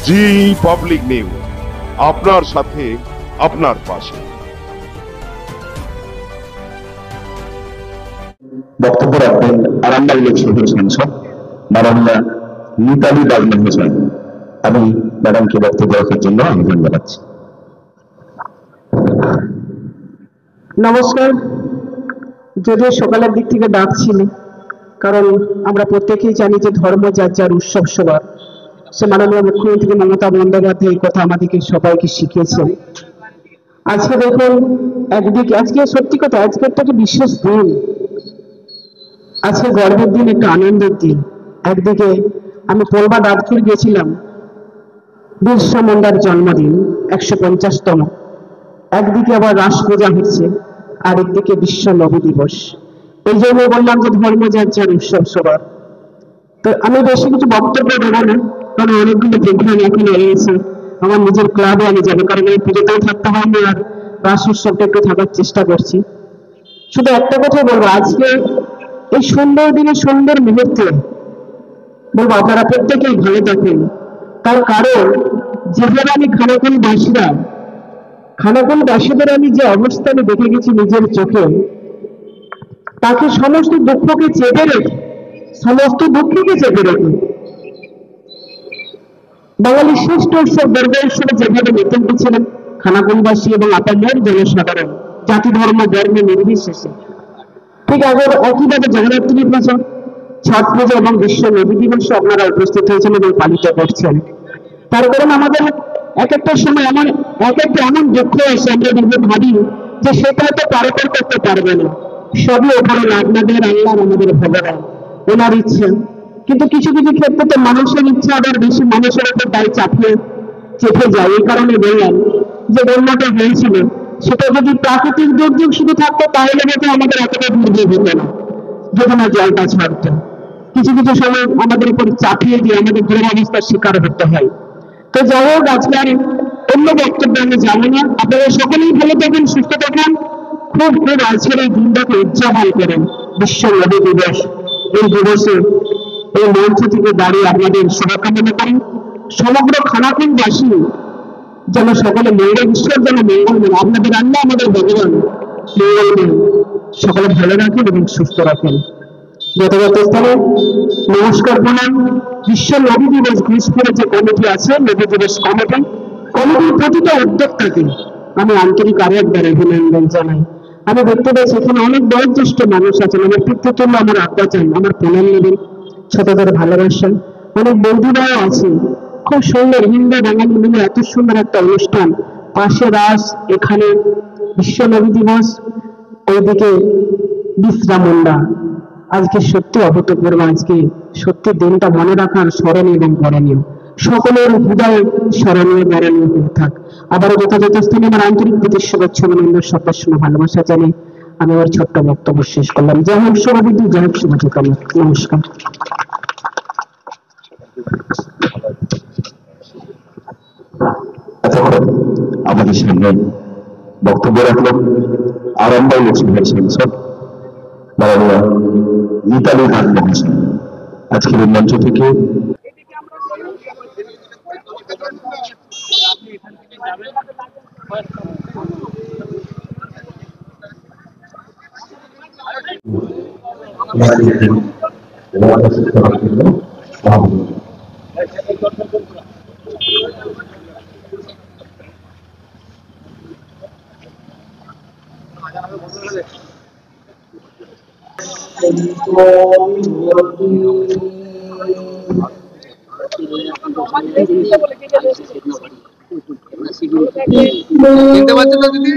জি public news, আপনার সাথে আপনার পাশে। বক্তব্য রাখবেন আরামবাগ লোকসভার সাংসদ মাননীয়া মিতালি বাগমান হোসেন। আমি ম্যাডামকে বক্তব্য রাখার জন্য আহ্বান জানাচ্ছি। নমস্কার। যদিও সকালের দিক থেকে ডাকছিল, কারণ আমরা প্রত্যেকেই জানি যে ধর্ম যার যার উৎসব সবার। সে মাননীয় মুখ্যমন্ত্রী মমতা বন্দ্যোপাধ্যায় এই কথা আমাদেরকে সবাইকে শিখিয়েছেন। আজকে দেখুন, একদিকে আজকে সত্যি কথা, আজকে একটা বিশেষ দিন, আজকে গর্বের দিন, একটা আনন্দের দিন। একদিকে আমি পোলবা দাঁতপুর গেছিলাম, বিরসা মুন্ডার জন্মদিন 150তম। একদিকে আবার রাস পূজা হচ্ছে, আর একদিকে বিশ্ব নবী দিবস। এই জন্য বললাম যে ধর্ম যার যার উৎসব সবার। তো আমি বেশি কিছু বক্তব্য দেবো না, কারণ অনেকগুলো প্রোগ্রাম এখন রয়েছে। আমার নিজের ক্লাবে আমি যাবো, কারণ এই পুজোতেও থাকতে হয় না, আর রাস উৎসবটা একটু থাকার চেষ্টা করছি। শুধু একটা কথা বলবো, আজকে এই সুন্দর দিনে সুন্দর মুহূর্তে বলবো আপনারা প্রত্যেকেই ভালো থাকেন। তার কারণ যেভাবে আমি খানাকুলবাসীদের আমি যে অবস্থানে দেখে গেছি নিজের চোখে, তাকে সমস্ত দুঃখকে চেপে রেখে বাঙালির শ্রেষ্ঠ উৎসব দুর্গা উৎসবে যেভাবে মেতে উঠেছিলেন খানাকুলবাসী এবং আপামর জনসাধারণ, জাতি ধর্ম বর্ণ নির্বিশেষে, ঠিক একইভাবে জগদ্ধাত্রী পুজো, ছট পুজো এবং বিশ্ব নবী দিবসে আপনারা উপস্থিত হয়েছেন এবং পালিত করছেন। তার কারণ আমাদের এক একটা সময় এমন দুঃখ এসে আমরা ভাবি যে সেটা হয়তো পারাপার করতে পারবে না, সবই ওপরে আপনাদের আল্লাহর আমাদের ভগবান ওনার ইচ্ছা। কিন্তু কিছু কিছু ক্ষেত্রে তো মানুষের ইচ্ছা আবার বেশি মানুষের উপর দায় চেপে যায়। এই কারণে বললাম যে বন্যাটা হয়েছিল, সেটা যদি প্রাকৃতিক দুর্যোগ শুধু থাকতো তাহলে হয়তো আমাদের এতটা দুর্যোগ হতো না, যদি না জলটা ছাড়তো। কিছু কিছু সময় আমাদের উপর চাপিয়ে দিয়ে আমাদের দুরবস্থার শিকার হতে হয়। তো যাই হোক, আজকে আর অন্য বক্তব্য আমি জানি না। আপনারা সকলেই ভালো থাকেন, সুস্থ থাকেন। খুব খুব আজকের এই দিনটাকে উদযাপন করেন, বিশ্ব নবী দিবস। এই দিবসে এই মঞ্চ থেকে দাঁড়িয়ে আপনাদের শুভকামনা করি। সমগ্র খানাকুলবাসী যেন সকলে মঙ্গল, ঈশ্বর যেন মঙ্গলময়, আপনাদের আল্লাহ আমাদের ভগবান মঙ্গলময়, সকলে ভালো রাখেন এবং সুস্থ রাখেন। যথাযথ স্থানে নমস্কার প্রণাম। বিশ্ব নবী দিবস ঘোষপুরে যে কমিটি আছে, নবী দিবস কমিটির প্রতিটা উদ্যোক্তাকে আমি আন্তরিক আরো একবার অভিনন্দন জানাই। আমি দেখতে পাচ্ছি এখানে অনেক বয়োজ্যেষ্ঠ মানুষ আছেন, আমার পিতৃতুল্য আমার আব্বা চান, আমার প্রণাম নেবেন, ছোটদের ভালোবাসেন। অনেক বন্ধুরাও আছে, খুব সুন্দর হিন্দু বাঙালি মিলে এত সুন্দর একটা অনুষ্ঠান। পাশে রাস, এখানে বিশ্ব নবী দিবস, ওইদিকে বিরসা মুন্ডা। আজকে সত্যি অভূতপূর্ব, আজকে সত্যি দিনটা মনে রাখার, স্মরণীয় এবং বরণীয়, সকলের হৃদয়ে স্মরণীয় বরণীয় হয়ে থাক। আবারও যথাযথ স্থানে আমার আন্তরিক প্রীতি, শুভেচ্ছা এবং সর্বস্ব ভালোবাসা জানি আমি আমার ছোট্ট বক্তব্য শেষ করলাম। জয় হোক শুভবুদ্ধি, জয় হোক শুভচেতনা। নমস্কার। আমাদের সামনে বক্তব্য রাখলেন আরামবাগ লোকসভার সাংসদ মাননীয়া মিতালি বাগমান হোসেন। আজকের এই মঞ্চ থেকে চিনতে পারছেন না দিদি?